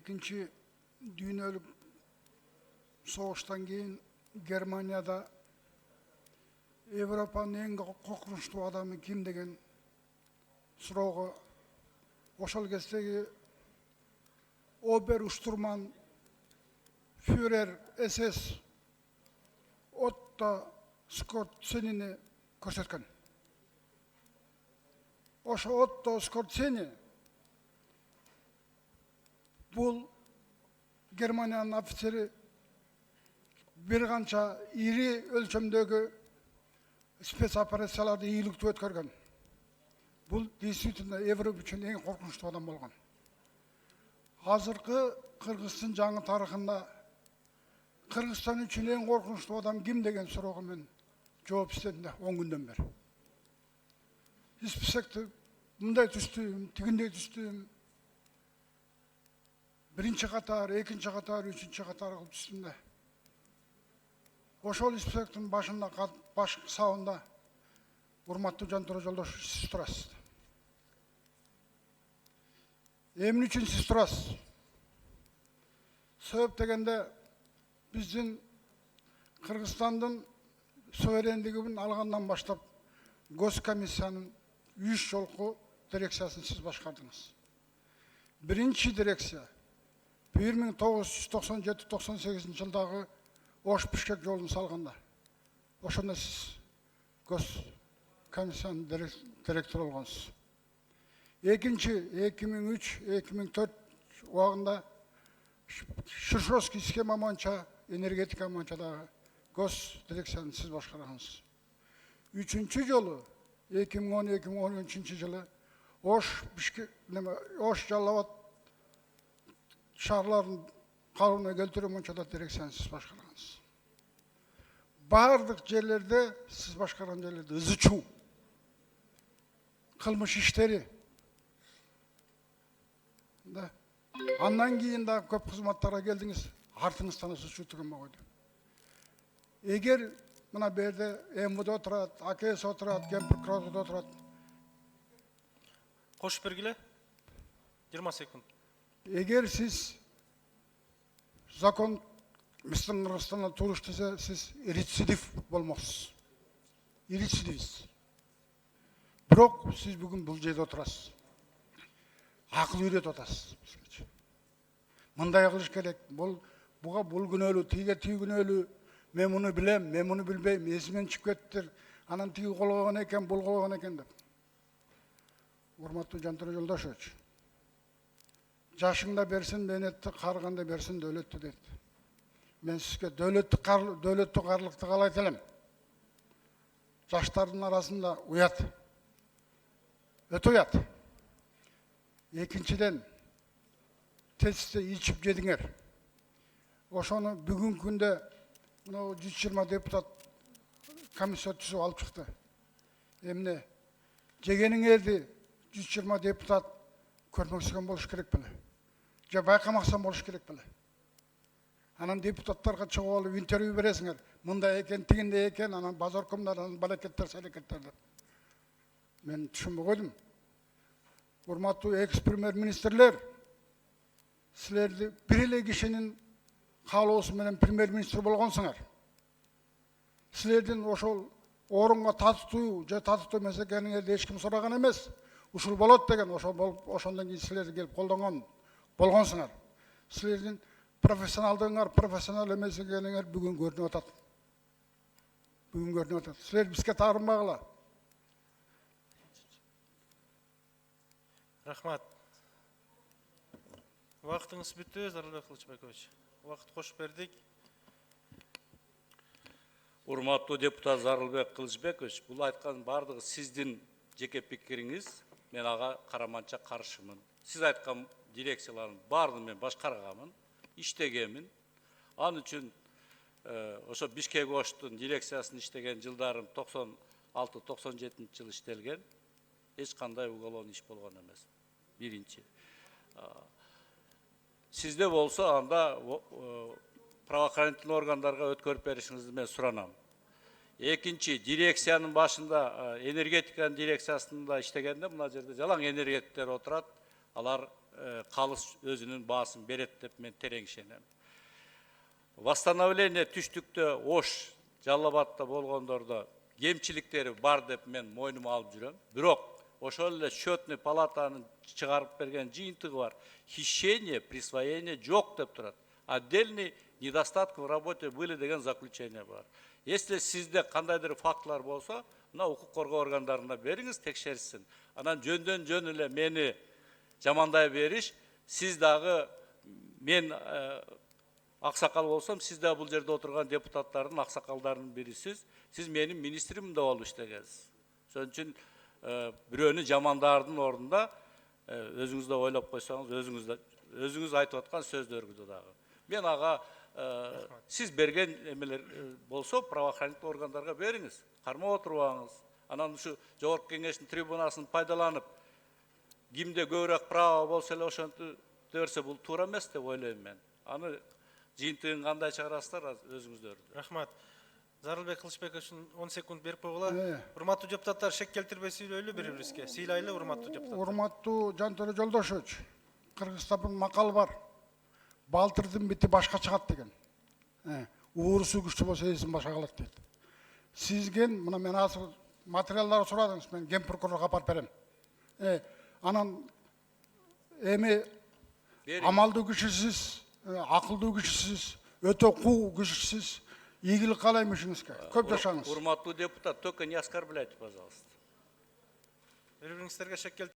Екінші дүйнөлүк соғыштан кейін Германияда Европаның ең қорқынышты адамы кім деген сұрауға ошол кездеги оберштурман фюрер СС Отто Скорценини көрсөткөн. Ошо Отто Скорцени бул Германиянын офицери бир канча ири өлчөмдөгү спецоперацияларды ийгиликтүү өткөргөн. Бул действительно Европа үчүн эң коркунучтуу адам болгон. Азыркы Кыргыздын жаңы тарыхында Кыргызстан үчүн эң коркунучтуу адам ким деген суроого мен жооп издедим да 10 күндөн бери. Списокто мындай түстүм, тигиндей түстүм. Биринчи катар, экинчи катар, үчүнчү катар кылып түстүм да. Ошол списоктун башында, баш сабында урматтуу Жантура Жолдош сиз турасыз. Эмне үчүн сиз турасыз? Себеп дегенде биздин Кыргызстандын суверендигин алгандан баштап Госкомиссиянын 3 жолку дирекциясын сиз башкардыңыз. Биринчи дирекция 1997-98 жылдагы Ош-Бишкек жолун салганда. Ошондо сиз Госкомиссиянын директору болгонсуз. Экинчи 2003-2004 убагында Шишровский схема боюнча энергетика боюнча гос дирекцияны сиз башкаргансыз. Үчүнчү жолу 2010-2013 жылы Ош Жалал Абад шаарларын калыбына келтирүү боюнча дирекцияны сиз башкаргансыз. Бардык жерлерде сиз башкарган жерлерде ызычуу, кылмыш иштери да. Андан кийин да көп кызматтарга келдиңиз, артыңыздан ызычуу түгөнбөй койду. Эгер мына берде МВД отурат, АКС отурат, Ген прокуратурада отурат. Кошуп бергиле. 20 секунд. Эгер сиз закон биздин Кыргызстанда туруш десе, сиз рецидив болмоксуз. Рецидивист. Бирок сиз бүгүн бул жерде отурасыз. Акыл үйрөтүп атасыз. Мындай кылыш керек. Буга бул күнөөлүү, тиге тиги күнөөлүү. Мен муну билем, мен муну билбейм. Эсимен чыгып кеттир. Анан тиги колгон экен, бул колгон экен деп. Урматтуу Жантура Жолдошович. Жашыңда берсин менетти, карганда берсин дөлөттү дейт. Мен сизге дөлөттү карлыкты каалайт элем. Жаштардын арасында уят. Өтө уят. Экинчиден тестте ичип жедиңер. Ошону бүгүнкү күндө мына 120 депутат комиссия түзүп алып чыкты. Эмне жегениңерди 120 депутат көрмөксүгөн болуш керек беле? Же байкамаксан болуш керек беле? Анан депутаттарга чыгып алып интервью бересиңер. Мындай экен, тигиндей экен, анан базаркомдар, анан балекеттер, салекеттер деп. Мен түшүнбөй койдум. Урматтуу экс-премьер-министрлер, силерди бир эле кишинин каалоосу менен премьер-министр болгонсуңар. Силердин ошол орунга татыктуу же татыктуу эмес экениңерди эч ким сураган эмес. Ушул болот деген, ошондон кийин силерди келип колдонгон болгонсуңар. Силердин профессионалдыгыңар, профессионал эмес экениңер бүгүн көрүнүп атат. Бүгүн көрүнүп атат. Силер бизге таарынбагыла. Рахмат. Вакытыңыз бүттү, Зарылбек Кылычбекович. Вакыт кошуп бердик. Урматтуу депутат Зарылбек Кылычбекович, бул айткан бардыгы сиздин жеке пикириңиз, мен ага караманча каршымын. Сиз айткан дирекциялардын баарын мен башкарганмын, иштегенмин. Ал үчүн ошо Бишкек Оштун дирекциясын иштеген жылдарым 96-97 жыл иштелген. Эч кандай уголовный иш болгон эмес. Биринчи. Сизде болсо анда правоохранительный органдарга өткөрүп беришиңизди мен суранам. Экинчи, дирекциянын башында энергетиканын дирекциясында иштегенде мына жерде жалаң энергетиктер отурат. Алар kalış özünün bağısını beret dep men tereң ишенем. Восстановление түштүктө ош Жалал-Абадта болгондордо кемчиликтери бар деп мен мойнума алып жүрөм. Бирок ошол эле счетный палатанын чыгарып берген жыйынтыгы бар. Хищение, присвоение жок деп турат. Отдельный недостатки в работе были деген заключение бар. Если сизде кандайдыр фактылар болсо, мына укук коргоо органдарына бериңиз, текшерсин. Анан жөндөн жөн эле мени жамандай бериш, сиз дагы мен аксакал болсом, сиз да бул жерде отурган депутаттардын аксакалдарынын бирисиз. Сиз менин министрим да болуп иштегенсиз. Ошон үчүн бирөөнү жамандардын ордунда өзүңүз да ойлоп койсоңуз, өзүңүз айтып аткан сөздөргү дагы. Мен ага сиз берген эмелер болсо, правоохранительный органдарга бериңиз, кармап отурбаңыз. Анан ушу жогорку кеңештин трибунасын пайдаланып, кимде көбүрөөк право болсо эле ошентип берсе, бул туура эмес деп ойлойм мен. Аны жыйынтыгын кандай чыгарасыздар, өзүңүздөр. Рахмат. Зарылбек Кылычбек үчүн 10 секунд берип койгула. Урматтуу депутаттар, шек келтирбей сүйлөйлү бири-бирибизге. Сыйлайлы, урматтуу депутаттар. Урматтуу Жантөре Жолдошович, Кыргызстандын макалы бар. Балтырдын бити башка чыгат деген. Уурусу күчтүү болсо эсин башка калат дейт. Сизген мына мен азыр материалдарды сурадыңыз, мен ген прокурорго апарып берем. Анан эми амалдуу кишисиз, акылдуу кишисиз, өтө куу кишисиз, ийгилик каалайм ишиңизге. Көп жашаңыз. Урматтуу депутат, только не оскорбляйте, пожалуйста. Бири-бириңизге шек